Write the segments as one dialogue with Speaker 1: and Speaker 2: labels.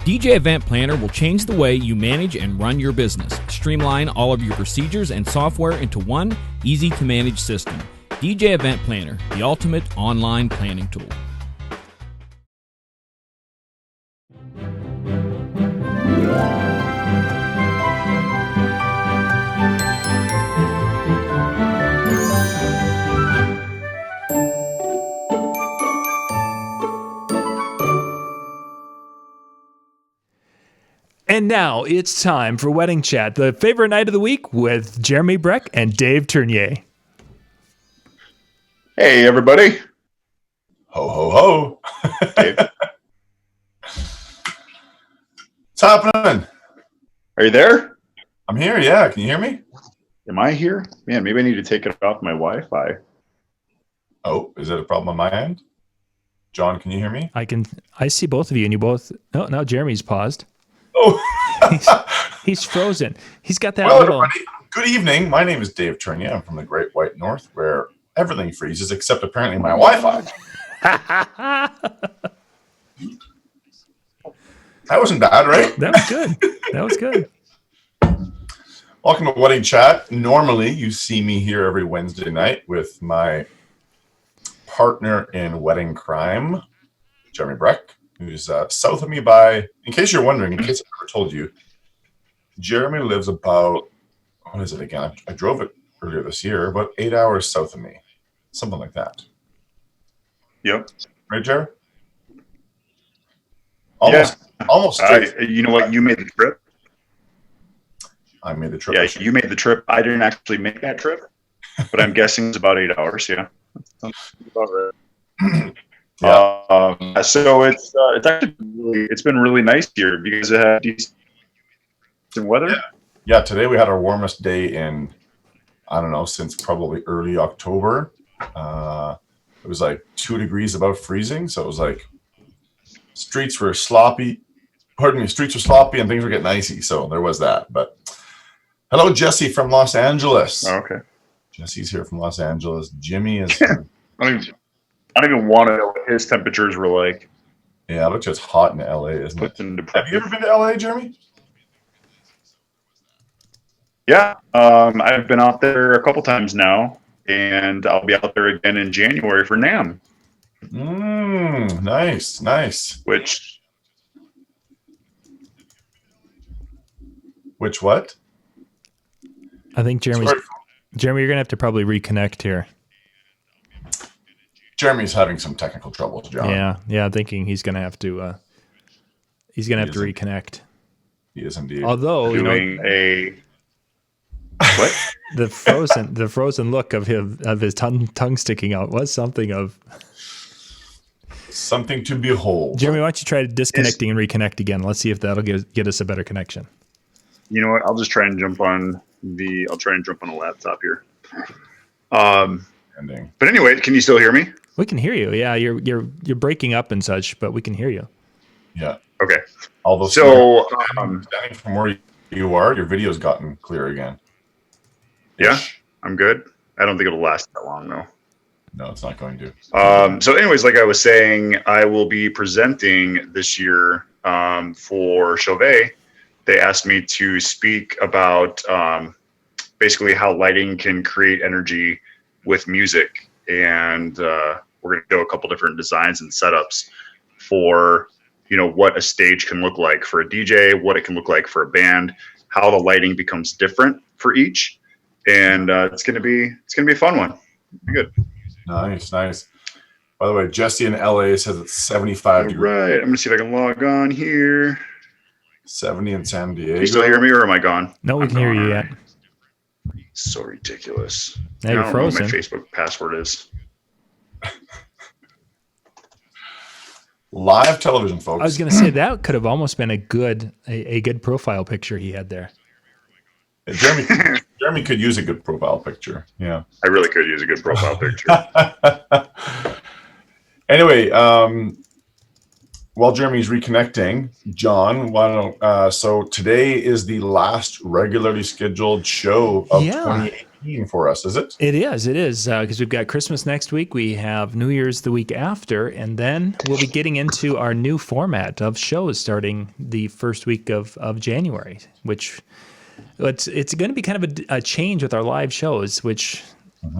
Speaker 1: DJ Event Planner will change the way you manage and run your business. Streamline all of your procedures and software into one easy-to-manage system. DJ Event Planner, the ultimate online planning tool.
Speaker 2: And now it's time for Wedding Chat, the favorite night of the week with Jeremy Brech and Dave Ternier.
Speaker 3: Hey, everybody.
Speaker 4: Ho, ho, ho.
Speaker 3: Dave.
Speaker 4: What's happening?
Speaker 3: Are you there?
Speaker 4: I'm here, yeah. Can you hear me?
Speaker 3: Am I here? Man, maybe I need to take it off my Wi-Fi.
Speaker 4: Oh, is it a problem on my end? John, can you hear me?
Speaker 2: I see both of you, and you both. Oh, now Jeremy's paused.
Speaker 4: Oh,
Speaker 2: he's frozen. He's got that
Speaker 4: well,
Speaker 2: little.
Speaker 4: Everybody, good evening. My name is Dave Ternier. I'm from the Great White North, where everything freezes except apparently my Wi-Fi. That wasn't bad, right?
Speaker 2: That was good. That was good.
Speaker 4: Welcome to Wedding Chat. Normally, you see me here every Wednesday night with my partner in wedding crime, Jeremy Brech, who's south of me by, in case you're wondering, in case I never told you, Jeremy lives about, what is it again? I drove it earlier this year, about 8 hours south of me. Something like that.
Speaker 3: Yep.
Speaker 4: Right, Jerry? Almost.
Speaker 3: Yeah.
Speaker 4: Almost straight.
Speaker 3: You know what? You made the trip.
Speaker 4: I made the trip.
Speaker 3: Yeah, you made the trip. I didn't actually make that trip, but I'm guessing it's about 8 hours. Yeah. Sounds about right.
Speaker 4: Yeah.
Speaker 3: So it's actually it's been really nice here because it had decent weather.
Speaker 4: Yeah, today we had our warmest day in, I don't know, since probably early October. It was like 2 degrees above freezing, so it was like streets were sloppy and things were getting icy, so there was that. But hello, Jesse from Los Angeles.
Speaker 3: Oh, okay.
Speaker 4: Jesse's here from Los Angeles. Jimmy is
Speaker 3: I don't even want to know what his temperatures were like.
Speaker 4: yeah, it looks just hot in LA, isn't it? Have you ever been to LA, Jeremy?
Speaker 3: Yeah, I've been out there a couple times now, and I'll be out there again in January for NAMM.
Speaker 4: Nice. Which what?
Speaker 2: I think Jeremy, you're gonna have to probably reconnect here.
Speaker 4: Jeremy's having some technical troubles, John.
Speaker 2: Yeah. I'm thinking he's gonna have to. He's gonna have to reconnect.
Speaker 4: He is indeed.
Speaker 2: Although
Speaker 3: doing a what?
Speaker 2: the frozen look of his tongue sticking out was something
Speaker 4: to behold.
Speaker 2: Jeremy, why don't you try disconnecting and reconnect again? Let's see if that'll get us a better connection.
Speaker 3: You know what? I'll just try and jump on a laptop here. But anyway, can you still hear me?
Speaker 2: We can hear you. Yeah, you're breaking up and such, but we can hear you.
Speaker 4: Yeah.
Speaker 3: Okay.
Speaker 4: Although,
Speaker 3: so
Speaker 4: standing from where you are, your video's gotten clear again.
Speaker 3: Yeah, I'm good. I don't think it'll last that long though.
Speaker 4: No, it's not going to.
Speaker 3: So anyways, like I was saying, I will be presenting this year for Chauvet. They asked me to speak about basically how lighting can create energy with music. And we're going to do a couple different designs and setups for, what a stage can look like for a DJ, what it can look like for a band, how the lighting becomes different for each. And it's going to be a fun one. Be good.
Speaker 4: Nice. By the way, Jesse in LA says it's 75 degrees.
Speaker 3: Right. I'm going to see if I can log on here.
Speaker 4: 70 in San Diego.
Speaker 3: Can you still hear me or am I gone?
Speaker 2: No, we can hear you yet.
Speaker 3: So ridiculous.
Speaker 2: Now you're frozen.
Speaker 3: I don't know what my Facebook password is.
Speaker 4: Live television, folks.
Speaker 2: I was going to say that could have almost been a good profile picture he had there.
Speaker 4: Jeremy could use a good profile picture. Yeah,
Speaker 3: I really could use a good profile picture.
Speaker 4: Anyway, while Jeremy's reconnecting, John, so today is the last regularly scheduled show of 2018. for us, is it?
Speaker 2: It is, because we've got Christmas next week. We have New Year's the week after, and then we'll be getting into our new format of shows starting the first week of January, which it's going to be kind of a change with our live shows, which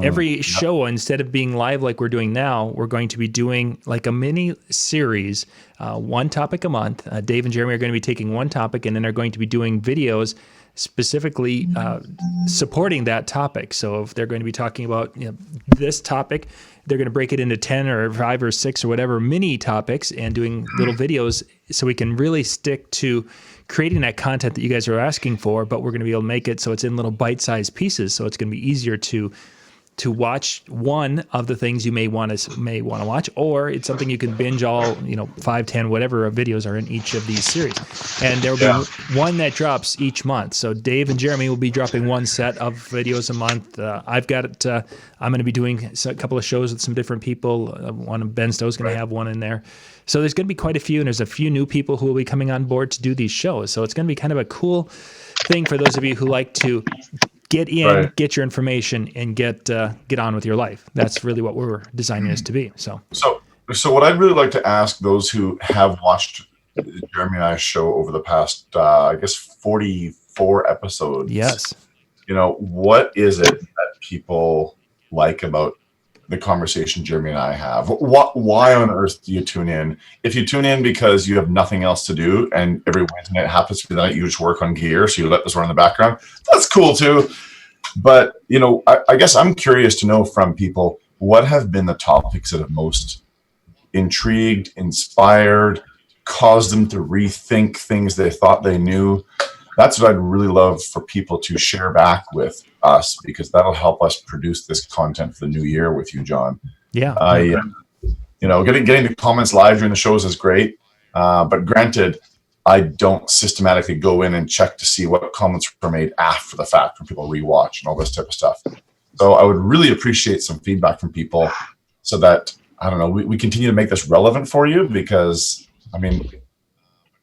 Speaker 2: every show, instead of being live like we're doing now, we're going to be doing like a mini series, one topic a month. Dave and Jeremy are going to be taking one topic, and then are going to be doing videos specifically supporting that topic. So if they're going to be talking about this topic, they're going to break it into 10 or 5 or 6 or whatever mini topics and doing little videos so we can really stick to creating that content that you guys are asking for, but we're going to be able to make it so it's in little bite-sized pieces, so it's going to be easier to watch one of the things you may want to watch, or it's something you can binge all 5, 10, whatever videos are in each of these series. And there will be one that drops each month. So Dave and Jeremy will be dropping one set of videos a month. I've got I'm going to be doing a couple of shows with some different people. One of Ben Stow's going to have one in there. So there's going to be quite a few, and there's a few new people who will be coming on board to do these shows. So it's going to be kind of a cool thing for those of you who like to get in, get your information, and get on with your life. That's really what we're designing this to be. So
Speaker 4: what I'd really like to ask those who have watched Jeremy and I's show over the past, I guess, 44 episodes.
Speaker 2: Yes.
Speaker 4: What is it that people like about the conversation Jeremy and I have? Why on earth do you tune in? If you tune in because you have nothing else to do, and every Wednesday night happens to be the night you just work on gear, so you let this run in the background, that's cool too. But, I guess I'm curious to know from people, what have been the topics that have most intrigued, inspired, caused them to rethink things they thought they knew? That's what I'd really love for people to share back with us, because that'll help us produce this content for the new year with you, John.
Speaker 2: Yeah.
Speaker 4: Getting the comments live during the shows is great. But granted, I don't systematically go in and check to see what comments were made after the fact when people rewatch and all this type of stuff. So I would really appreciate some feedback from people so that, we continue to make this relevant for you, because,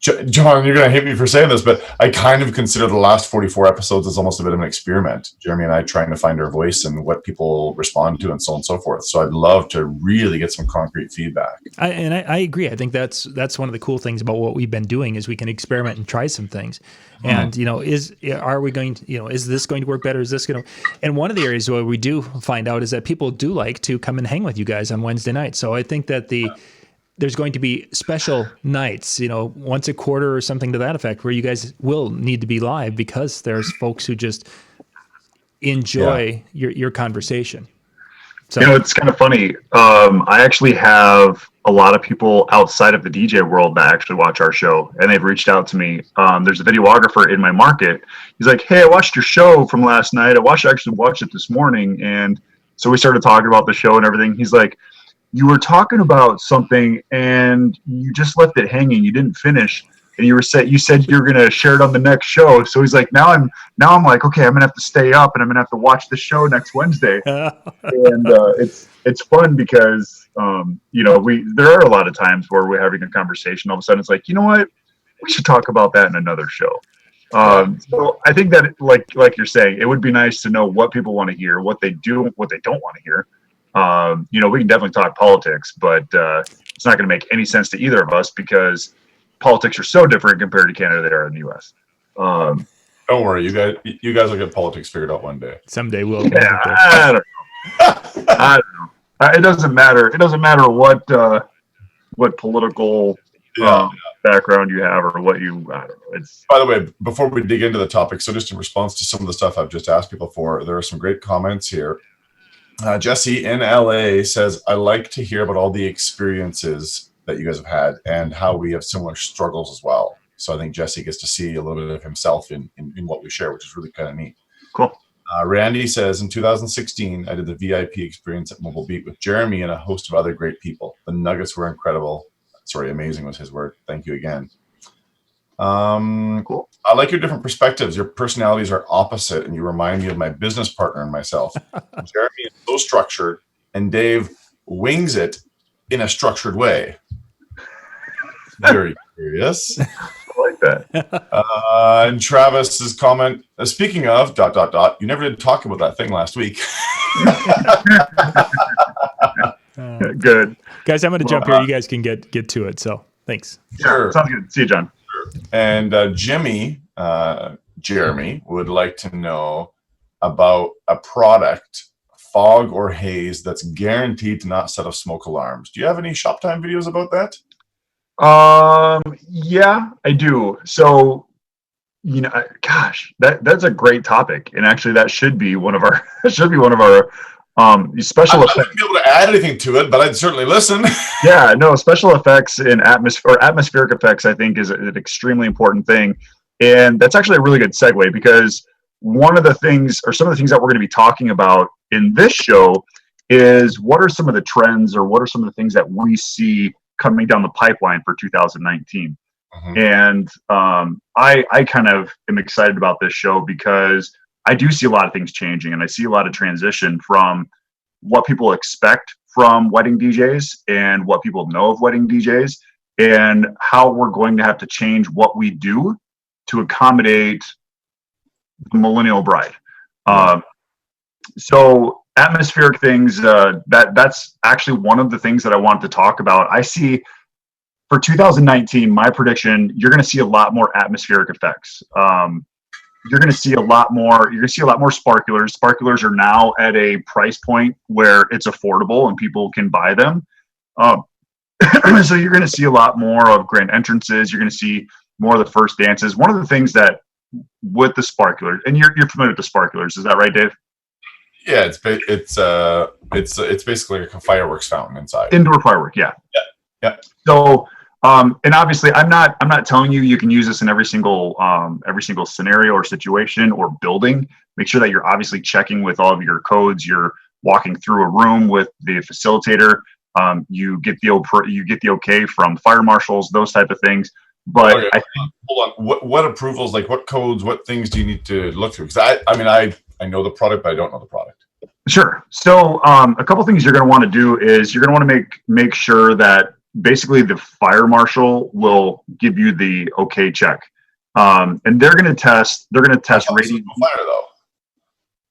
Speaker 4: John, you're going to hate me for saying this, but I kind of consider the last 44 episodes as almost a bit of an experiment. Jeremy and I trying to find our voice and what people respond to and so on and so forth. So I'd love to really get some concrete feedback.
Speaker 2: I agree. I think that's one of the cool things about what we've been doing is we can experiment and try some things. And, is this going to work better? Is this going to, and one of the areas where we do find out is that people do like to come and hang with you guys on Wednesday night. So I think that there's going to be special nights, once a quarter or something to that effect, where you guys will need to be live because there's folks who just enjoy your conversation. So,
Speaker 3: it's kind of funny. I actually have a lot of people outside of the DJ world that actually watch our show, and they've reached out to me. There's a videographer in my market. He's like, "Hey, I watched your show from last night. I actually watched it this morning." And so we started talking about the show and everything. He's like, "You were talking about something and you just left it hanging. You didn't finish, and you said you're going to share it on the next show." So he's like, now I'm like, okay, I'm going to have to stay up and I'm going to have to watch the show next Wednesday. And it's fun because there are a lot of times where we're having a conversation. All of a sudden it's like, you know what? We should talk about that in another show. So I think that like you're saying, it would be nice to know what people want to hear, what they do, what they don't want to hear. We can definitely talk politics, but it's not going to make any sense to either of us because politics are so different compared to Canada they are in the U.S.
Speaker 4: Don't worry, you guys will get politics figured out one day.
Speaker 2: Someday we'll.
Speaker 3: Yeah, I don't know. It doesn't matter. It doesn't matter what political background you have or what you. I don't know.
Speaker 4: By the way, before we dig into the topic, so just in response to some of the stuff I've just asked people for, there are some great comments here. Jesse in LA says, "I like to hear about all the experiences that you guys have had and how we have similar struggles as well." So I think Jesse gets to see a little bit of himself in what we share, which is really kind of neat.
Speaker 3: Cool.
Speaker 4: Randy says, "In 2016, I did the VIP experience at Mobile Beat with Jeremy and a host of other great people. The nuggets were incredible." Sorry, amazing was his word. Thank you again.
Speaker 3: Cool.
Speaker 4: "I like your different perspectives. Your personalities are opposite, and you remind me of my business partner and myself. Jeremy is so structured, and Dave wings it in a structured way." Very curious.
Speaker 5: like that.
Speaker 4: And Travis's comment, speaking of ... you never did talk about that thing last week.
Speaker 5: Good.
Speaker 2: Guys, I'm going to jump here. You guys can get to it. So thanks.
Speaker 4: Sure.
Speaker 5: Yeah, sounds good. See you, John.
Speaker 4: And Jeremy would like to know about a product, fog or haze, that's guaranteed to not set off smoke alarms. Do you have any shop time videos about that?
Speaker 5: Yeah, I do. So, gosh, that's a great topic, and actually, that should be one of our special
Speaker 4: I
Speaker 5: effects.
Speaker 4: wouldn't be able to add anything to it, but I'd certainly listen.
Speaker 5: Yeah, no, special effects and atmospheric effects, I think, is an extremely important thing, and that's actually a really good segue, because one of the things, or some of the things that we're going to be talking about in this show, is what are some of the trends, or what are some of the things that we see coming down the pipeline for 2019. And I kind of am excited about this show because I do see a lot of things changing, and I see a lot of transition from what people expect from wedding DJs and what people know of wedding DJs, and how we're going to have to change what we do to accommodate the millennial bride. So atmospheric things, that's actually one of the things that I want to talk about. I see for 2019, my prediction, you're going to see a lot more atmospheric effects. You're going to see a lot more sparklers. Sparklers are now at a price point where it's affordable and people can buy them. So you're going to see a lot more of grand entrances. You're going to see more of the first dances. One of the things that with the sparklers, and you're familiar with the sparklers, is that right, Dave?
Speaker 4: Yeah, it's basically like a fireworks fountain inside.
Speaker 5: Indoor firework, yeah.
Speaker 4: Yeah.
Speaker 5: So, and obviously, I'm not telling you can use this in every single scenario or situation or building. Make sure that you're obviously checking with all of your codes. You're walking through a room with the facilitator. You get the okay from fire marshals, those type of things. But
Speaker 4: okay, hold on. What approvals, like what codes, what things do you need to look through? Because I know the product, but I don't know the product.
Speaker 5: Sure. So a couple things you're going to want to do is you're going to want to make sure that basically the fire marshal will give you the okay check, and they're going to test radiant
Speaker 4: fire though.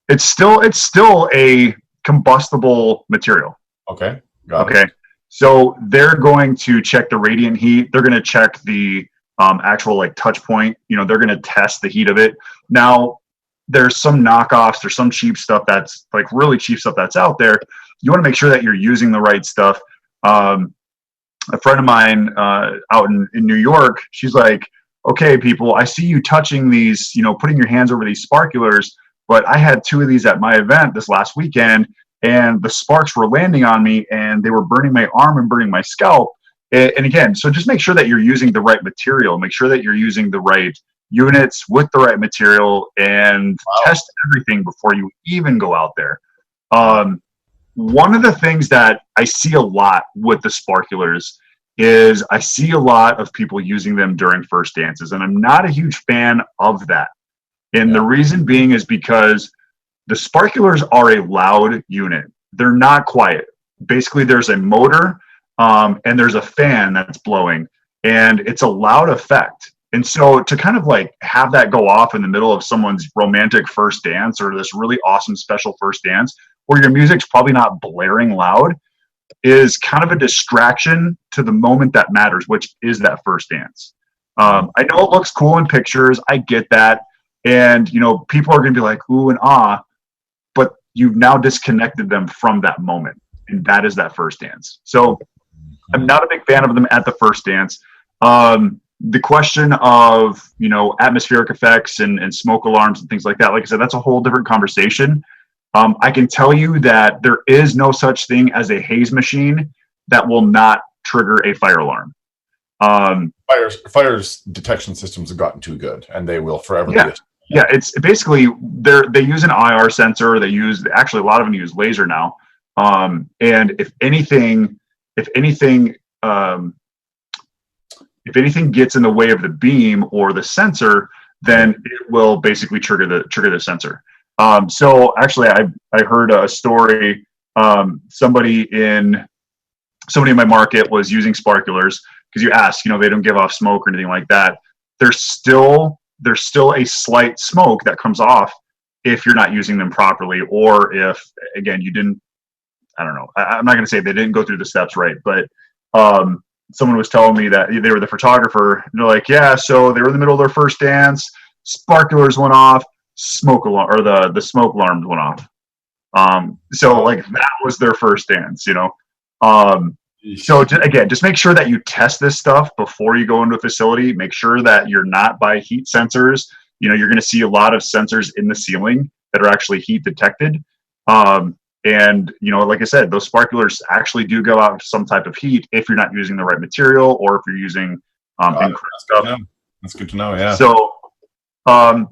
Speaker 5: It's still a combustible material.
Speaker 4: Okay. Got
Speaker 5: it. So they're going to check the radiant heat. They're going to check the actual like touch point. They're going to test the heat of it. Now, there's some knockoffs. There's some cheap stuff that's like really cheap stuff that's out there. You want to make sure that you're using the right stuff. A friend of mine out in New York, she's like, okay, people, I see you touching these, putting your hands over these sparklers, but I had 2 of these at my event this last weekend, and the sparks were landing on me and they were burning my arm and burning my scalp. And again, so just make sure that you're using the right material, make sure that you're using the right units with the right material, and test everything before you even go out there. One of the things that I see a lot with the sparklers is I see a lot of people using them during first dances, and I'm not a huge fan of that. And the reason being is because the sparklers are a loud unit. They're not quiet. Basically, there's a motor and there's a fan that's blowing, and it's a loud effect. And so to kind of like have that go off in the middle of someone's romantic first dance, or this really awesome special first dance where your music's probably not blaring loud, is kind of a distraction to the moment that matters, which is that first dance. I know it looks cool in pictures. I get that. And, people are going to be like, ooh and ah, but you've now disconnected them from that moment. And that is that first dance. So I'm not a big fan of them at the first dance. The question of, atmospheric effects and smoke alarms and things like that, like I said, that's a whole different conversation. I can tell you that there is no such thing as a haze machine that will not trigger a fire alarm.
Speaker 4: Fire's detection systems have gotten too good, and they will forever.
Speaker 5: Yeah, it's basically they use an IR sensor. They use actually a lot of them use laser now. And if anything gets in the way of the beam or the sensor, then it will basically trigger the sensor. So actually, I heard a story. Somebody in my market was using sparklers, because you ask, they don't give off smoke or anything like that. there's still a slight smoke that comes off if you're not using them properly, or if, again, you didn't, I don't know, I'm not going to say they didn't go through the steps right, but someone was telling me that they were the photographer, and they're like, yeah, so they were in the middle of their first dance, sparklers went off, smoke alarm, or the smoke alarms went off. So like that was their first dance, you know. So again, just make sure that you test this stuff before you go into a facility. Make sure that you're not by heat sensors. You know, you're going to see a lot of sensors in the ceiling that are actually heat detected. And, you know, like I said, those sparklers actually do go out some type of heat if you're not using the right material, or if you're using incorrect stuff.
Speaker 4: That's good to know. Yeah.
Speaker 5: So,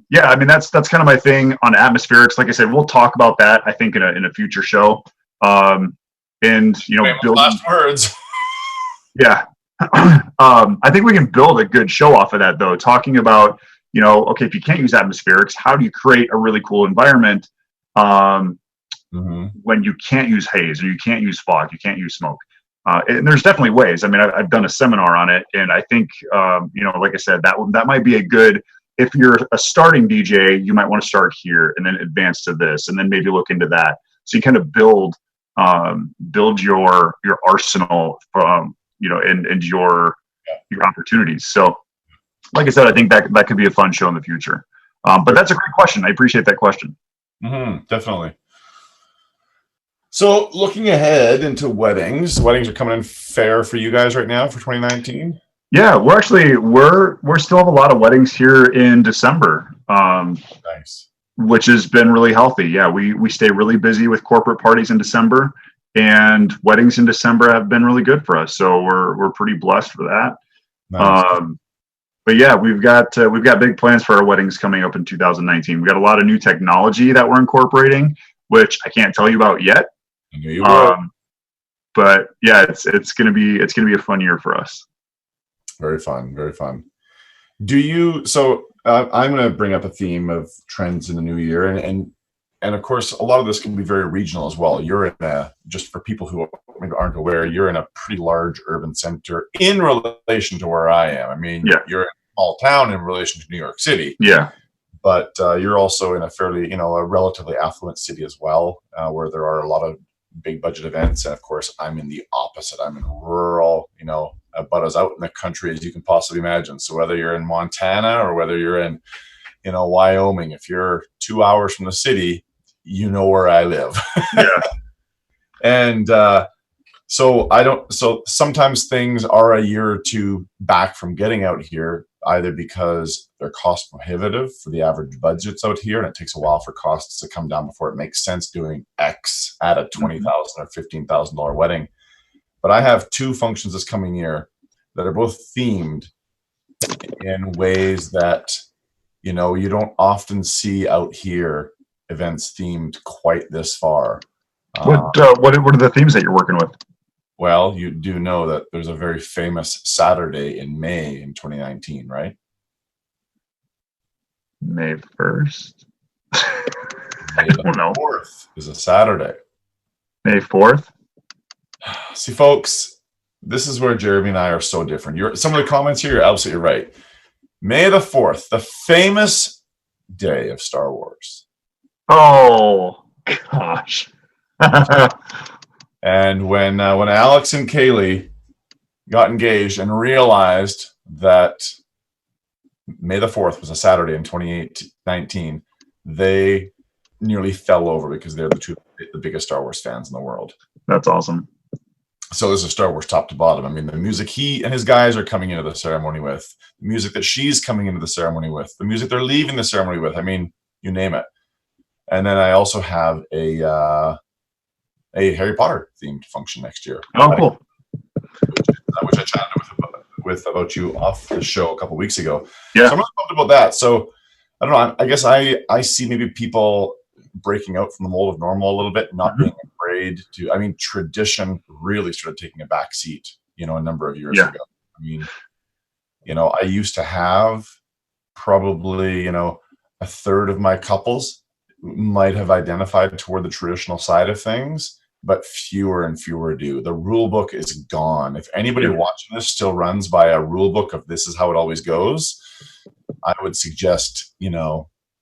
Speaker 5: yeah, I mean, that's kind of my thing on atmospherics. Like I said, we'll talk about that, I think, in a future show. And, you know,
Speaker 4: last words.
Speaker 5: Yeah. I think we can build a good show off of that, though, talking about, you know, okay, if you can't use atmospherics, how do you create a really cool environment when you can't use haze, or you can't use fog, you can't use smoke? And there's definitely ways. I mean, I've done a seminar on it, and I think, you know, like I said, that might be a good, if you're a starting DJ, you might want to start here and then advance to this, and then maybe look into that. So you kind of build your arsenal from, you know, and your opportunities. So like I said, I think that could be a fun show in the future. But that's a great question. I appreciate that question.
Speaker 4: Definitely. So looking ahead into weddings are coming in fair for you guys right now for 2019?
Speaker 5: Yeah, we're still have a lot of weddings here in December.
Speaker 4: Nice.
Speaker 5: Which has been really healthy. Yeah, we stay really busy with corporate parties in December, and weddings in December have been really good for us. So we're pretty blessed for that.
Speaker 4: Nice.
Speaker 5: But yeah, we've got big plans for our weddings coming up in 2019. We got a lot of new technology that we're incorporating, which I can't tell you about yet.
Speaker 4: I knew you would.
Speaker 5: But yeah, it's gonna be a fun year for us.
Speaker 4: Very fun, very fun. I'm going to bring up a theme of trends in the new year, and of course, a lot of this can be very regional as well. You're just for people who maybe aren't aware, you're in a pretty large urban center in relation to where I am. I mean, you're in a small town in relation to New York City.
Speaker 5: Yeah.
Speaker 4: But you're also in a relatively affluent city as well, where there are a lot of big budget events. And of course, I'm in the opposite. I'm in rural, about as out in the country as you can possibly imagine. So whether you're in Montana or whether you're in, Wyoming, if you're 2 hours from the city, you know where I live.
Speaker 5: Yeah.
Speaker 4: And so sometimes things are a year or two back from getting out here, either because they're cost prohibitive for the average budgets out here, and it takes a while for costs to come down before it makes sense doing X at a $20,000 or $15,000 wedding. But I have two functions this coming year that are both themed in ways that, you don't often see out here, events themed quite this far.
Speaker 5: What are the themes that you're working with?
Speaker 4: Well, you do know that there's a very famous Saturday in May in 2019, right?
Speaker 5: May 1st?
Speaker 4: May the 4th is a Saturday.
Speaker 5: May 4th?
Speaker 4: See, folks, this is where Jeremy and I are so different. Some of the comments here, you're absolutely right. May the 4th, the famous day of Star Wars.
Speaker 5: Oh, gosh.
Speaker 4: And when Alex and Kaylee got engaged and realized that May the 4th was a Saturday in 2019, they nearly fell over because they're the biggest Star Wars fans in the world.
Speaker 5: That's awesome.
Speaker 4: So this is Star Wars top to bottom. I mean, the music he and his guys are coming into the ceremony with, the music that she's coming into the ceremony with, the music they're leaving the ceremony with. I mean, you name it. And then I also have a Harry Potter themed function next year.
Speaker 5: Oh, cool.
Speaker 4: Which I chatted with about you off the show a couple of weeks ago.
Speaker 5: Yeah.
Speaker 4: So I'm really pumped about that. So I don't know. I guess I see maybe people breaking out from the mold of normal a little bit, not being afraid to. I mean, tradition really started taking a back seat, a number of years ago. I mean, I used to have probably, a third of my couples might have identified toward the traditional side of things, but fewer and fewer do. The rule book is gone. If anybody watching this still runs by a rule book of this is how it always goes, I would suggest,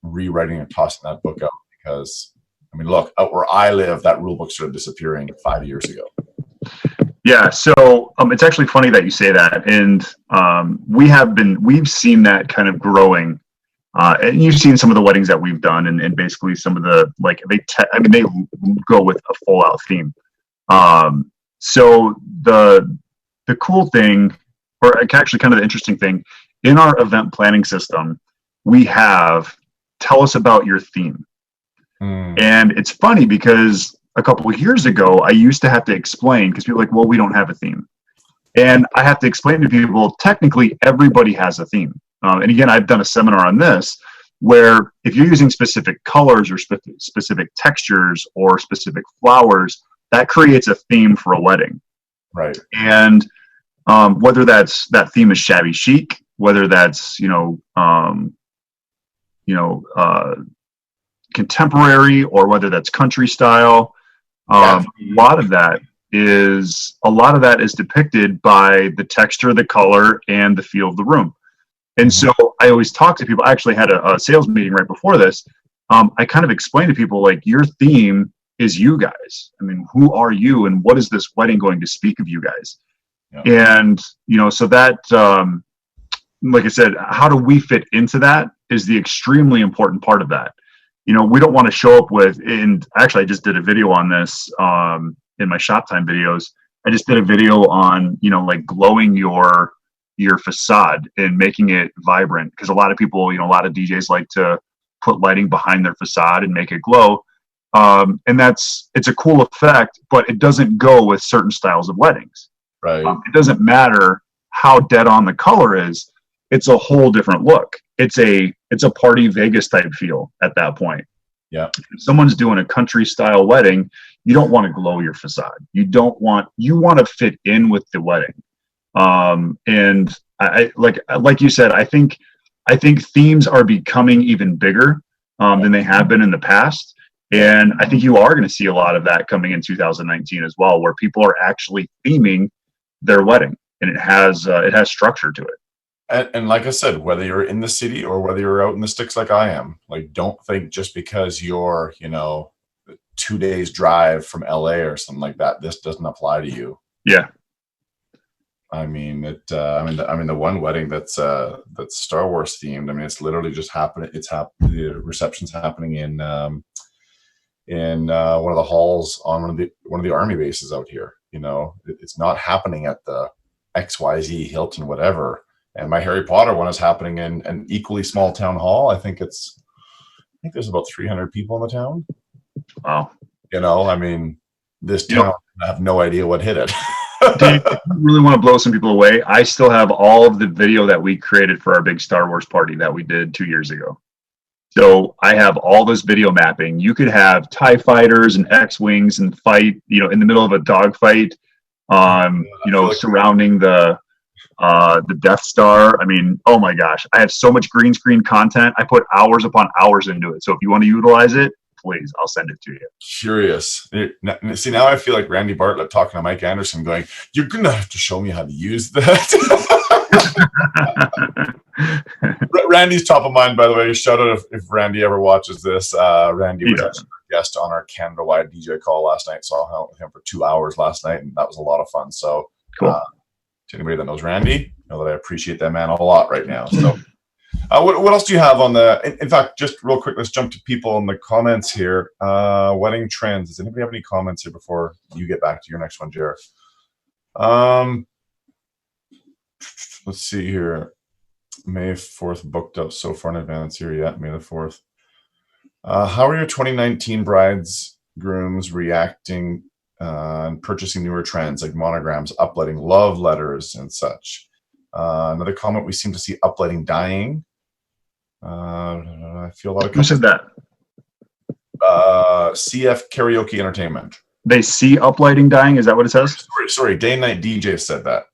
Speaker 4: rewriting and tossing that book out because, I mean, look, out where I live, that rule book started disappearing 5 years ago.
Speaker 5: Yeah, so it's actually funny that you say that, and we've seen that kind of growing, and you've seen some of the weddings that we've done, and basically some of the they go with a full out theme. So the cool thing, or actually kind of the interesting thing, in our event planning system, we have tell us about your theme, and it's funny because a couple of years ago, I used to have to explain because people are like, well, we don't have a theme. And I have to explain to people, technically, everybody has a theme. And again, I've done a seminar on this where if you're using specific colors or specific textures or specific flowers, that creates a theme for a wedding.
Speaker 4: Right.
Speaker 5: And whether that theme is shabby chic, whether that's, contemporary, or whether that's country style, a lot of that is depicted by the texture, the color, and the feel of the room. And so I always talk to people. I actually had a sales meeting right before this. I kind of explained to people, like, your theme is you guys. I mean, who are you, and what is this wedding going to speak of you guys? Yeah. And so that, like I said, how do we fit into that is the extremely important part of that. We don't want to show up with, and actually I just did a video on this in my shop time videos. I just did a video on, like glowing your facade and making it vibrant, because a lot of people, a lot of DJs like to put lighting behind their facade and make it glow. And it's a cool effect, but it doesn't go with certain styles of weddings.
Speaker 4: Right.
Speaker 5: It doesn't matter how dead on the color is. It's a whole different look. It's a party Vegas type feel at that point.
Speaker 4: Yeah.
Speaker 5: If someone's doing a country style wedding, you don't want to glow your facade. You want to fit in with the wedding. And I like you said, I think themes are becoming even bigger than they have been in the past. And I think you are going to see a lot of that coming in 2019 as well, where people are actually theming their wedding, and it has structure to it.
Speaker 4: And like I said, whether you're in the city or whether you're out in the sticks like I am, like, don't think just because you're, 2 days drive from LA or something like that, this doesn't apply to you.
Speaker 5: Yeah.
Speaker 4: I mean, the one wedding that's Star Wars themed. I mean, it's literally just happening. The reception's happening in one of the halls on one of the army bases out here. It's not happening at the XYZ Hilton, whatever. And my Harry Potter one is happening in an equally small town hall. I think there's about 300 people in the town.
Speaker 5: Wow.
Speaker 4: I mean, this town, I have no idea what hit it.
Speaker 5: Dude, if you really want to blow some people away, I still have all of the video that we created for our big Star Wars party that we did 2 years ago. So I have all this video mapping. You could have TIE fighters and X-Wings and fight, in the middle of a dogfight, surrounding the Death Star. I mean, oh my gosh, I have so much green screen content. I put hours upon hours into it. So if you want to utilize it, please, I'll send it to you.
Speaker 4: Curious. See, now I feel like Randy Bartlett talking to Mike Anderson going, you're going to have to show me how to use that. Randy's top of mind, by the way. Shout out if Randy ever watches this. Randy was actually a guest on our Canada-wide DJ call last night. Saw him for 2 hours last night, and that was a lot of fun. So
Speaker 5: cool.
Speaker 4: To anybody that knows Randy, know that I appreciate that man a lot right now. So what else do you have on the, in fact, just real quick, let's jump to people in the comments here. Wedding trends. Does anybody have any comments here before you get back to your next one, Jared? Let's see here. May 4th booked up so far in advance here. Yeah, May the 4th. How are your 2019 brides, grooms reacting and purchasing newer trends like monograms, uplighting, love letters, and such? Another comment, we seem to see uplighting dying. I feel a lot of...
Speaker 5: Who said that?
Speaker 4: CF Karaoke Entertainment.
Speaker 5: They see uplighting dying? Is that what it says?
Speaker 4: Sorry, Day Night DJ said that.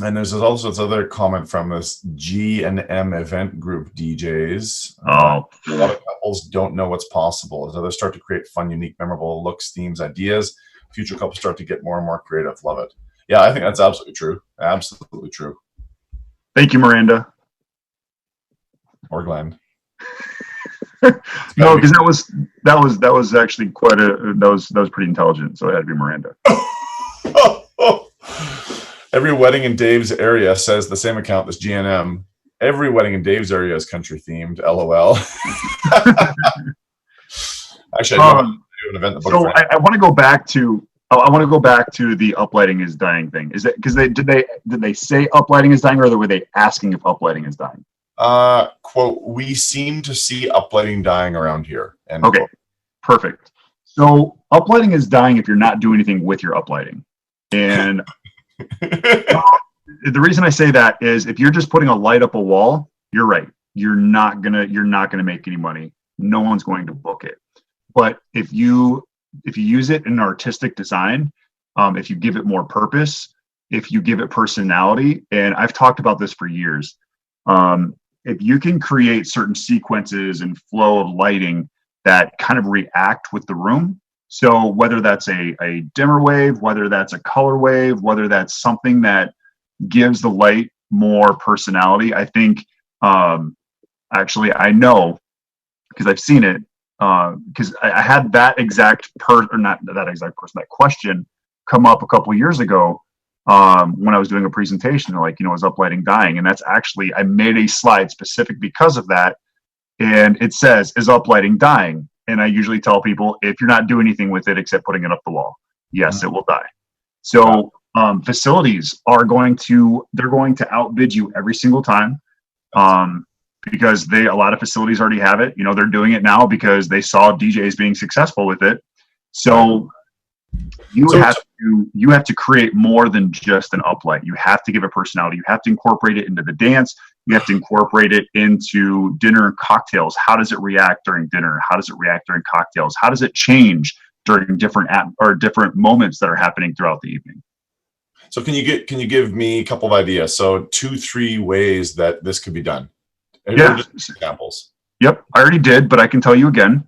Speaker 4: And there's also this other comment from this G&M event group DJs.
Speaker 5: Oh.
Speaker 4: A lot of couples don't know what's possible. As others start to create fun, unique, memorable looks, themes, ideas, future couples start to get more and more creative. Love it. Yeah, I think that's absolutely true. Absolutely true.
Speaker 5: Thank you, Miranda.
Speaker 4: or Glenn.
Speaker 5: No, because that was actually quite that was pretty intelligent. So it had to be Miranda.
Speaker 4: Every wedding in Dave's area, says the same account as GNM. Every wedding in Dave's area is country themed. LOL. Actually, I do an event in the book.
Speaker 5: So I want to go back to the uplighting is dying thing. Is it because did they say uplighting is dying, or were they asking if uplighting is dying?
Speaker 4: Quote, we seem to see uplighting dying around here. And
Speaker 5: okay, perfect. So uplighting is dying if you're not doing anything with your uplighting. And the reason I say that is if you're just putting a light up a wall, you're right. You're not gonna make any money. No one's going to book it. But if you use it in artistic design, if you give it more purpose, if you give it personality, and I've talked about this for years, if you can create certain sequences and flow of lighting that kind of react with the room, so whether that's a dimmer wave, whether that's a color wave, whether that's something that gives the light more personality, I think, actually, I know, because I've seen it, because I had that that question come up a couple years ago when I was doing a presentation, like, is uplighting dying? And that's actually, I made a slide specific because of that. And it says, is uplighting dying? And I usually tell people, if you're not doing anything with it except putting it up the wall, yes, it will die. So facilities are going to outbid you every single time. Because a lot of facilities already have it. They're doing it now because they saw DJs being successful with it. So you have to create more than just an uplight. You have to give it personality. You have to incorporate it into the dance. You have to incorporate it into dinner and cocktails. How does it react during dinner? How does it react during cocktails? How does it change during different moments that are happening throughout the evening?
Speaker 4: So can you give me a couple of ideas? So 2-3 ways that this could be done.
Speaker 5: Yeah.
Speaker 4: Examples. Yep,
Speaker 5: I already did, but I can tell you again.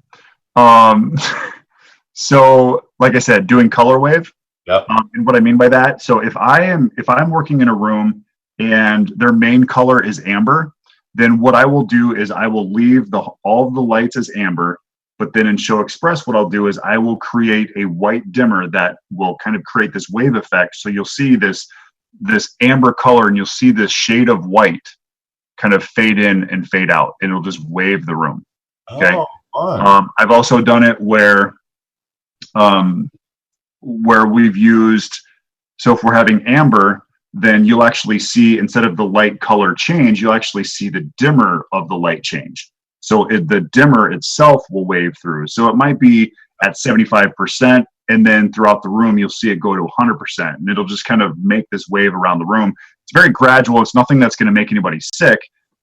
Speaker 5: So, like I said, doing color wave.
Speaker 4: Yep.
Speaker 5: And what I mean by that, so if I'm working in a room and their main color is amber, then what I will do is I will leave all of the lights as amber. But then in Show Express, what I'll do is I will create a white dimmer that will kind of create this wave effect. So you'll see this amber color, and you'll see this shade of white kind of fade in and fade out, and it'll just wave the room. Okay.
Speaker 4: Oh,
Speaker 5: I've also done it where we've used, so if we're having amber, then you'll actually see, instead of the light color change, you'll actually see the dimmer of the light change. So the dimmer itself will wave through. So it might be at 75%, and then throughout the room, you'll see it go to 100%, and it'll just kind of make this wave around the room. It's very gradual. It's nothing that's going to make anybody sick.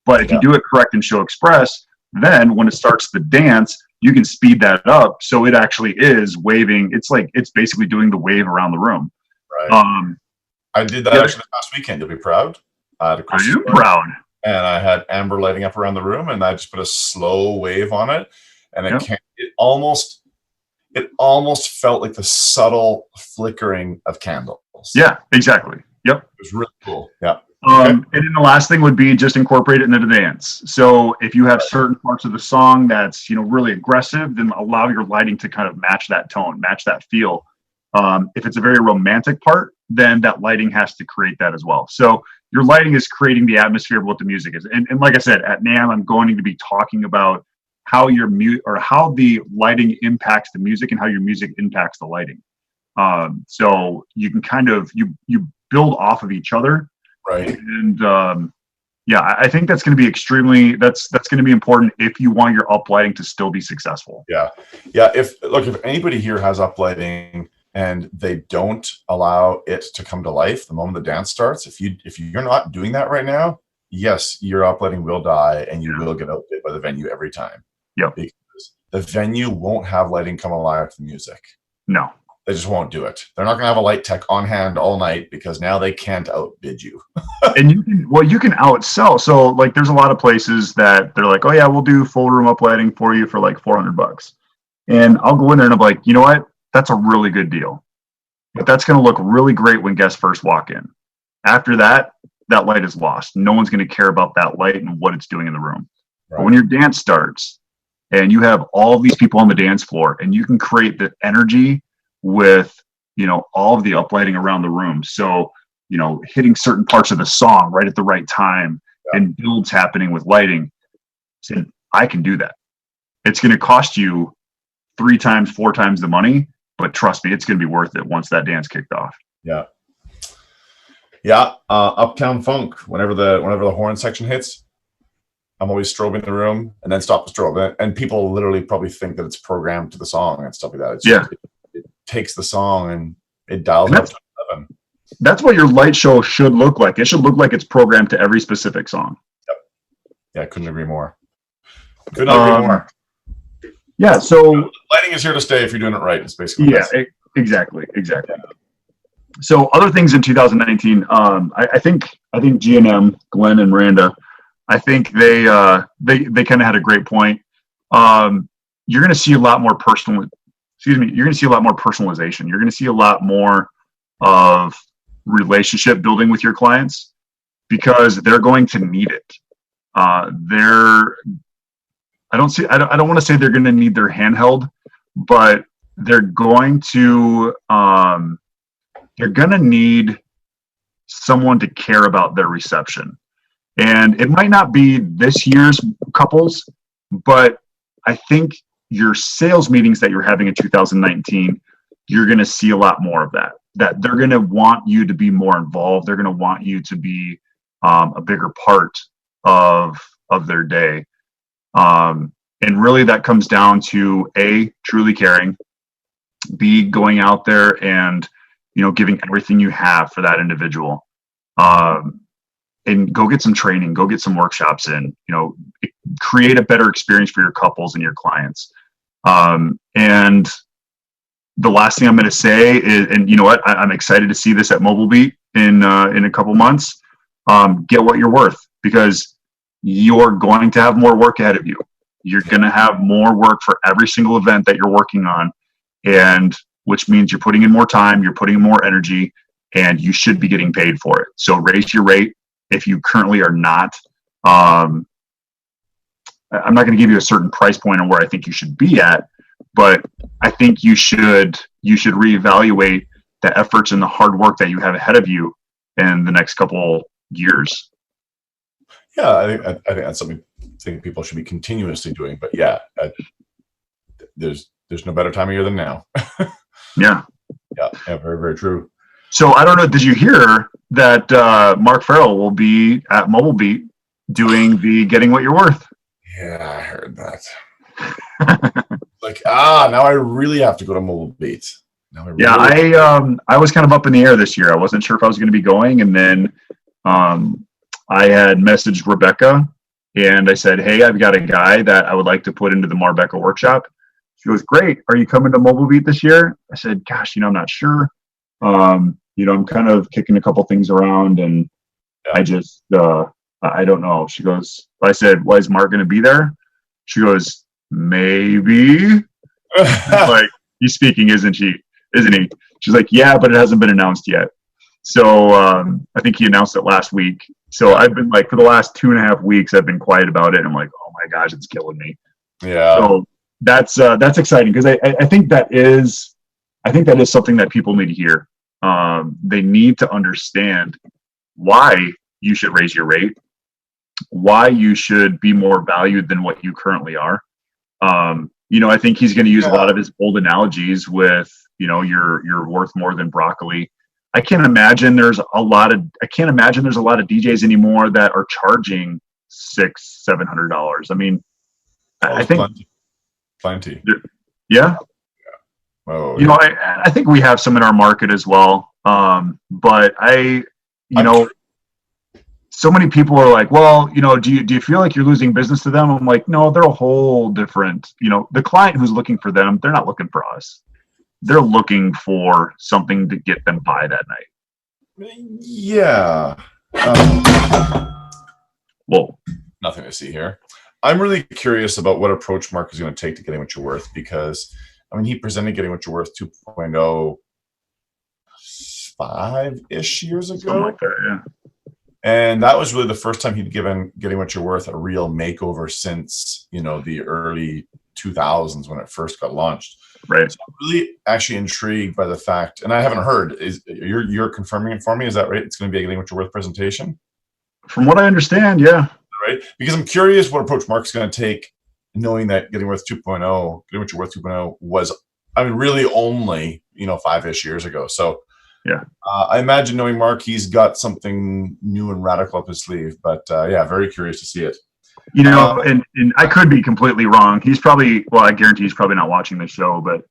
Speaker 5: But if you do it correct in Show Express, then when it starts the dance, you can speed that up. So it actually is waving. It's basically doing the wave around the room.
Speaker 4: Right. I did that actually last weekend. You'll be proud.
Speaker 5: I am proud.
Speaker 4: And I had amber lighting up around the room, and I just put a slow wave on it. And it almost felt like the subtle flickering of candles.
Speaker 5: Yeah, exactly. Yep.
Speaker 4: It was really cool. Yeah.
Speaker 5: And then the last thing would be just incorporate it into the dance. So if you have certain parts of the song that's, really aggressive, then allow your lighting to kind of match that tone, match that feel. If it's a very romantic part, then that lighting has to create that as well. So your lighting is creating the atmosphere of what the music is. And like I said, at NAMM, I'm going to be talking about how how the lighting impacts the music and how your music impacts the lighting. So you can kind of, you build off of each other.
Speaker 4: Right.
Speaker 5: And I think that's going to be that's going to be important if you want your uplighting to still be successful.
Speaker 4: Yeah. If anybody here has uplighting and they don't allow it to come to life the moment the dance starts, if you're not doing that right now, yes, your uplighting will die and you will get outbid by the venue every time.
Speaker 5: Yep.
Speaker 4: Because the venue won't have lighting come alive to the music.
Speaker 5: No.
Speaker 4: They just won't do it. They're not going to have a light tech on hand all night because now they can't outbid you.
Speaker 5: And you can outsell. So like, there's a lot of places that they're like, oh yeah, we'll do full room uplighting for you for like $400. And I'll go in there and I'm like, you know what? That's a really good deal. But that's going to look really great when guests first walk in. After that, that light is lost. No one's going to care about that light and what it's doing in the room. But when your dance starts and you have all these people on the dance floor and you can create the energy with, all of the uplighting around the room. So, hitting certain parts of the song right at the right time and builds happening with lighting. So I can do that. It's going to cost you 3 times, 4 times the money, but trust me, it's going to be worth it once that dance kicked off.
Speaker 4: Yeah. Yeah. Uptown Funk, whenever the horn section hits, I'm always strobing the room and then stop the strobe. And people literally probably think that it's programmed to the song and stuff like that. It takes the song and it dials up to 11.
Speaker 5: That's what your light show should look like. It should look like it's programmed to every specific song.
Speaker 4: Yep. Yeah, couldn't agree more. Couldn't agree more.
Speaker 5: Yeah, so
Speaker 4: lighting is here to stay if you're doing it right. It's basically
Speaker 5: exactly. So other things in 2019, I think G&M, Glenn and Miranda, I think they kind of had a great point. You're going to see a lot more you're going to see a lot more personalization. You're going to see a lot more of relationship building with your clients because they're going to need it. I don't want to say they're going to need their handheld, but they're going to need someone to care about their reception. And it might not be this year's couples, but I think your sales meetings that you're having in 2019, you're going to see a lot more of that they're going to want you to be more involved. They're going to want you to be a bigger part of their day. And really that comes down to A, truly caring, B, going out there and, giving everything you have for that individual. And go get some training, go get some workshops in, create a better experience for your couples and your clients. And the last thing I'm going to say is, and you know what, I'm excited to see this at Mobile Beat in a couple months. Get what you're worth, because you're going to have more work ahead of you. You're going to have more work for every single event that you're working on, and which means you're putting in more time, you're putting in more energy, and you should be getting paid for it. So raise your rate if you currently are not. I'm not going to give you a certain price point on where I think you should be at, but I think you should reevaluate the efforts and the hard work that you have ahead of you in the next couple years.
Speaker 4: Yeah, I think that's something I think people should be continuously doing. But yeah, there's no better time of year than now.
Speaker 5: Yeah,
Speaker 4: very, very true.
Speaker 5: So I don't know, did you hear that Mark Farrell will be at Mobile Beat doing the Getting What You're Worth?
Speaker 4: Yeah, I heard that. Now I really have to go to Mobile Beat. I was kind of up in the air this year. I wasn't sure if I was going to be going, and then I had messaged Rebecca and I said, hey, I've got a guy that I would like to put into the Marbecca workshop. She goes, great. Are you coming to Mobile Beat this year? I said, gosh, I'm not sure. I'm kind of kicking a couple things around, and I just, I don't know. She goes, I said, well, is Mark going to be there? She goes, maybe. Like, he's speaking, isn't he? She's like, yeah, but it hasn't been announced yet. So I think he announced it last week. So I've been for the last 2.5 weeks, I've been quiet about it. I'm like, oh my gosh, it's killing me. Yeah.
Speaker 5: So that's exciting, because I think that is something that people need to hear. They need to understand why you should raise your rate, why you should be more valued than what you currently are. I think he's going to use a lot of his old analogies with, you're worth more than broccoli. I can't imagine there's a lot of DJs anymore that are charging $600-$700. I mean, I think
Speaker 4: plenty.
Speaker 5: Yeah.
Speaker 4: Oh,
Speaker 5: I think we have some in our market as well. But so many people are like, well, do you feel like you're losing business to them? I'm like, no, they're a whole different, the client who's looking for them, they're not looking for us. They're looking for something to get them by that night.
Speaker 4: Yeah.
Speaker 5: Well,
Speaker 4: nothing to see here. I'm really curious about what approach Mark is going to take to Getting What You're Worth, because he presented Getting What You're Worth 2.0 5-ish years ago.
Speaker 5: Something like that, yeah.
Speaker 4: And that was really the first time he'd given Getting What You're Worth a real makeover since, the early 2000s when it first got launched.
Speaker 5: Right.
Speaker 4: So I'm really actually intrigued by the fact, and I haven't heard, you're confirming it for me, is that right? It's going to be a Getting What You're Worth presentation?
Speaker 5: From what I understand, yeah.
Speaker 4: Right? Because I'm curious what approach Mark's going to take, knowing that Getting What You're Worth 2.0 was, really only, 5-ish years ago. So
Speaker 5: yeah,
Speaker 4: I imagine, knowing Mark, he's got something new and radical up his sleeve, but yeah, very curious to see it.
Speaker 5: And I could be completely wrong. He's probably, well, I guarantee he's probably not watching the show, but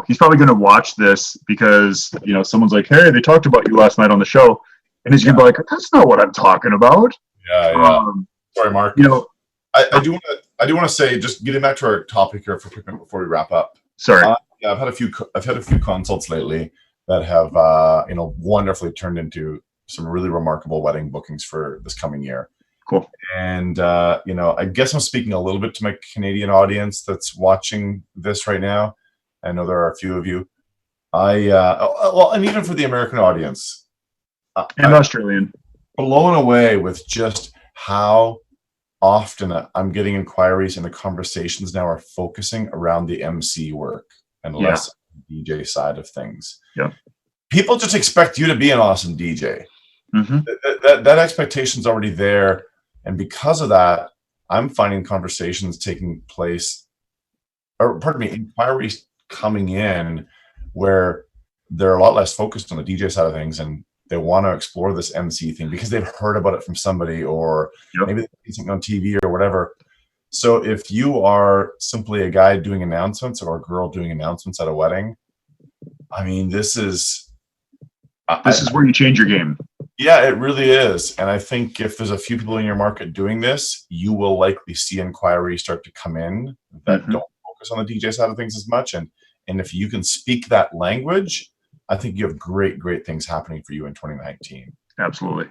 Speaker 5: he's probably going to watch this because, someone's like, hey, they talked about you last night on the show. And he's going to be like, that's not what I'm talking about.
Speaker 4: Yeah. Sorry, Mark. I do want to say, just getting back to our topic here for a quick minute before we wrap up.
Speaker 5: Sorry.
Speaker 4: Yeah, I've had a few consults lately that have, wonderfully turned into some really remarkable wedding bookings for this coming year.
Speaker 5: Cool.
Speaker 4: And, I guess I'm speaking a little bit to my Canadian audience that's watching this right now. I know there are a few of you. And even for the American audience.
Speaker 5: And Australian.
Speaker 4: Blown away with just how often I'm getting inquiries, and the conversations now are focusing around the MC work and less on the DJ side of things.
Speaker 5: Yeah.
Speaker 4: People just expect you to be an awesome DJ.
Speaker 5: Mm-hmm.
Speaker 4: That expectation's already there. And because of that, I'm finding conversations taking place, inquiries coming in where they're a lot less focused on the DJ side of things, and they want to explore this MC thing because they've heard about it from somebody, or maybe they've seen something on TV or whatever. So if you are simply a guy doing announcements or a girl doing announcements at a wedding, this is
Speaker 5: where you change your game.
Speaker 4: Yeah, it really is. And I think if there's a few people in your market doing this, you will likely see inquiries start to come in that don't focus on the DJ side of things as much. And if you can speak that language, I think you have great, great things happening for you in 2019.
Speaker 5: Absolutely.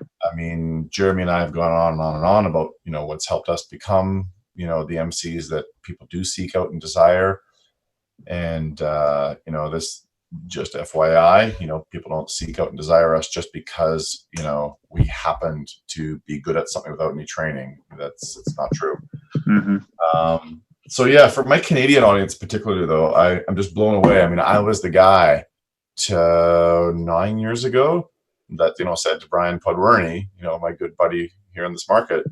Speaker 4: Jeremy and I have gone on and on and on about, what's helped us become, the MCs that people do seek out and desire. And, this, just FYI, people don't seek out and desire us just because, we happened to be good at something without any training. It's not true.
Speaker 5: Mm-hmm.
Speaker 4: So yeah, for my Canadian audience particularly though, I'm just blown away. I was the guy 9 years ago that, said to Brian Podwerny, my good buddy here in this market,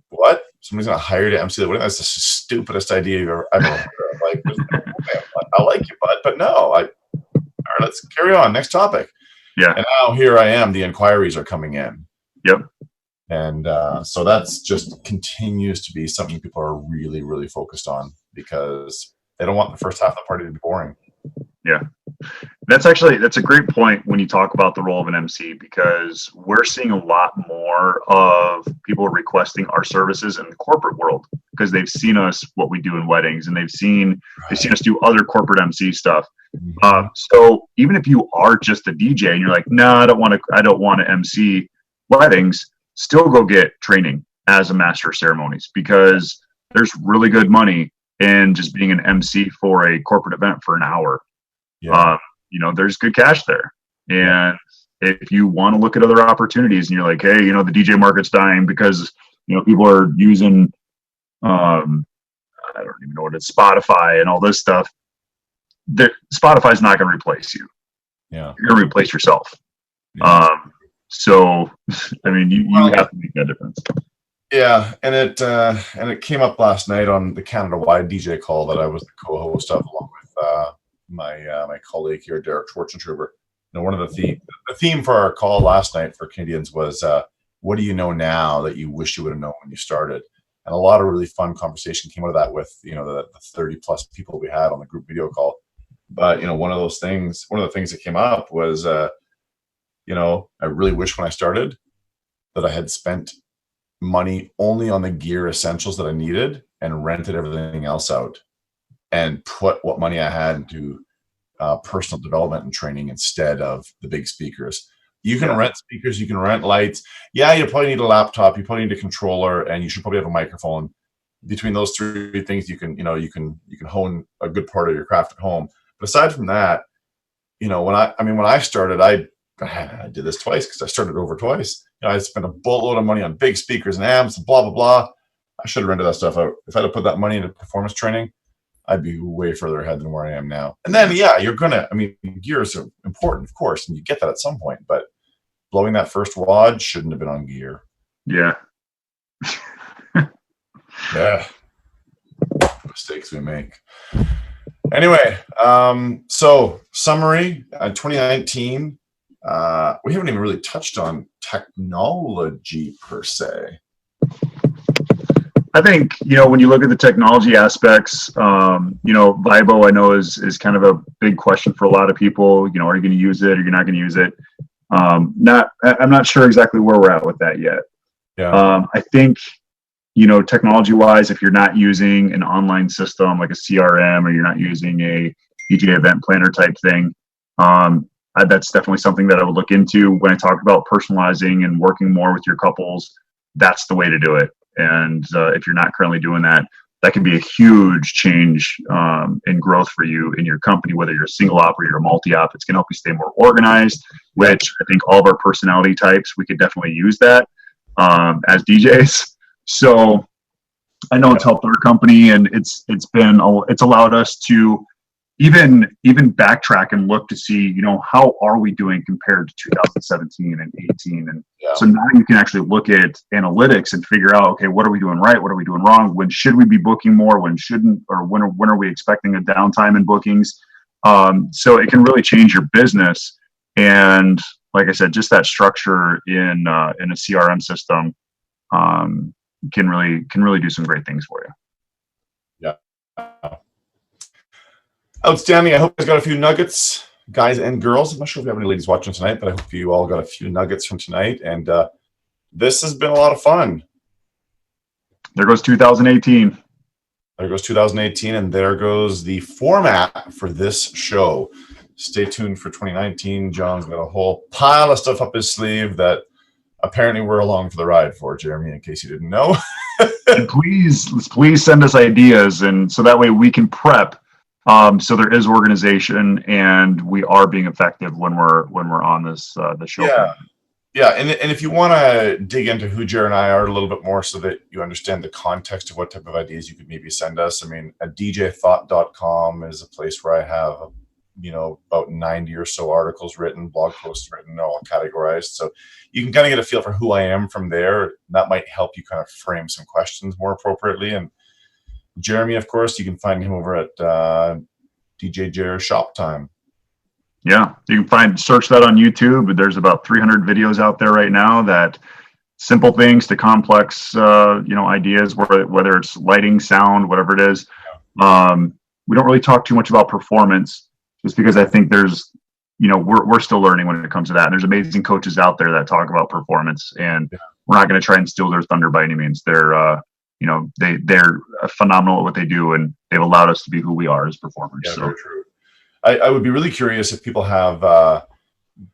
Speaker 4: what? Somebody's going to hire you to MC the wedding? That's the stupidest idea I've ever heard of. Like, I like you, bud, but no, all right, let's carry on. Next topic.
Speaker 5: Yeah.
Speaker 4: And now here I am. The inquiries are coming in.
Speaker 5: Yep.
Speaker 4: And so that's just continues to be something people are really, really focused on because they don't want the first half of the party to be boring.
Speaker 5: Yeah. That's a great point when you talk about the role of an MC, because we're seeing a lot more of people requesting our services in the corporate world because they've seen what we do in weddings, and they've seen us do other corporate MC stuff. So even if you are just a DJ and you're like, no, I don't want to MC weddings, still go get training as a master of ceremonies, because there's really good money in just being an MC for a corporate event for an hour.
Speaker 4: Yeah.
Speaker 5: There's good cash there. And if you want to look at other opportunities and you're like, hey, the DJ market's dying because, people are using, I don't even know what it's, Spotify and all this stuff. Spotify's not going to replace you.
Speaker 4: Yeah.
Speaker 5: You're going to replace yourself.
Speaker 4: Yeah.
Speaker 5: So, you have to make that difference.
Speaker 4: Yeah, and it came up last night on the Canada-wide DJ call that I was the co-host of, along with my colleague here, Derek Schwartzentruber. One of the theme for our call last night for Canadians was, what do you know now that you wish you would have known when you started? And a lot of really fun conversation came out of that with, the 30 plus people we had on the group video call. But, one of the things that came up was, I really wish when I started that I had spent money only on the gear essentials that I needed and rented everything else out and put what money I had into personal development and training instead of the big speakers. You can rent speakers, you can rent lights. Yeah, you probably need a laptop, you probably need a controller, and you should probably have a microphone. Between those three things, you can hone a good part of your craft at home. But aside from that, when I started, I did this twice because I started over twice. I spent a boatload of money on big speakers and amps and blah, blah, blah. I should have rented that stuff out. If I had put that money into performance training, I'd be way further ahead than where I am now. And then, gear is important, of course, and you get that at some point, but blowing that first wad shouldn't have been on gear.
Speaker 5: Yeah.
Speaker 4: Yeah. Mistakes we make. Anyway, so summary, 2019, we haven't even really touched on technology per se.
Speaker 5: I think, when you look at the technology aspects, Vibo, I know is kind of a big question for a lot of people. Are you going to use it or you're not going to use it? I'm not sure exactly where we're at with that yet.
Speaker 4: Yeah.
Speaker 5: I think, technology wise, if you're not using an online system like a CRM or you're not using a DJ event planner type thing, that's definitely something that I would look into when I talk about personalizing and working more with your couples. That's the way to do it. And if you're not currently doing that, that can be a huge change in growth for you in your company, whether you're a single op or you're a multi-op. It's going to help you stay more organized, which I think all of our personality types, we could definitely use that as DJs. So I know it's helped our company, and it's allowed us to even backtrack and look to see, how are we doing compared to 2017 and 18. And so now you can actually look at analytics and figure out, okay, what are we doing right? What are we doing wrong? When should we be booking more? When shouldn't, or when are we expecting a downtime in bookings? So it can really change your business. And like I said, just that structure in a CRM system can really do some great things for you.
Speaker 4: Yeah. Outstanding. I hope you guys got a few nuggets, guys and girls. I'm not sure if we have any ladies watching tonight, but I hope you all got a few nuggets from tonight. And this has been a lot of fun.
Speaker 5: There goes 2018.
Speaker 4: There goes 2018, and there goes the format for this show. Stay tuned for 2019. John's got a whole pile of stuff up his sleeve that apparently we're along for the ride for, Jeremy, in case you didn't know.
Speaker 5: And please send us ideas, and so that way we can prep. So there is organization, and we are being effective when we're on this the show.
Speaker 4: Yeah, and if you want to dig into who Jer and I are a little bit more, so that you understand the context of what type of ideas you could maybe send us. I mean, at djthought.com is a place where I have about 90 or so articles written, blog posts written, all categorized. So you can kind of get a feel for who I am from there. That might help you kind of frame some questions more appropriately. And Jeremy, of course, you can find him over at DJ Jer Shop Time.
Speaker 5: Yeah, you can search that on YouTube. There's about 300 videos out there right now, that simple things to complex, ideas, whether it's lighting, sound, whatever it is. We don't really talk too much about performance, just because I think there's, we're still learning when it comes to that. And there's amazing coaches out there that talk about performance, and we're not going to try and steal their thunder by any means. They're they're phenomenal at what they do, and they've allowed us to be who we are as performers.
Speaker 4: Yeah,
Speaker 5: so.
Speaker 4: very true. I would be really curious if people have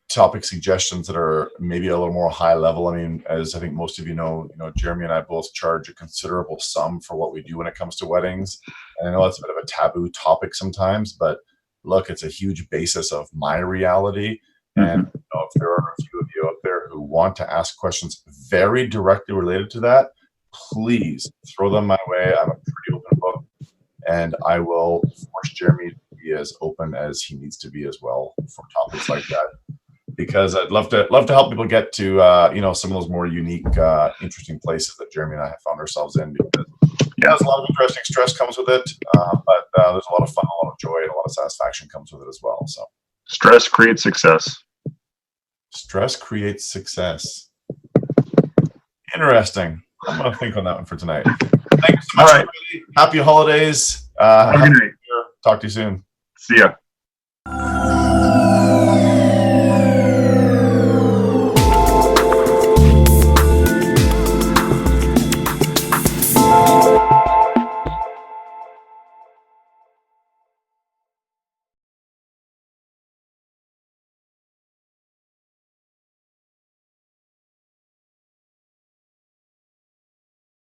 Speaker 4: topic suggestions that are maybe a little more high level. I mean, as I think most of you know, Jeremy and I both charge a considerable sum for what we do when it comes to weddings. And I know it's a bit of a taboo topic sometimes, but look, it's a huge basis of my reality. And if there are a few of you out there who want to ask questions very directly related to that, please throw them my way. I'm a pretty open book, and I will force Jeremy to be as open as he needs to be as well for topics like that, because I'd love to help people get to some of those more unique, interesting places that Jeremy and I have found ourselves in. Because there's a lot of interesting stress comes with it, but there's a lot of fun, a lot of joy, and a lot of satisfaction comes with it as well. So
Speaker 5: stress creates success.
Speaker 4: Stress creates success. Interesting. I'm going to think on that one for tonight. Thanks so much, everybody. Happy holidays. Have a good night. Talk to you soon.
Speaker 5: See ya.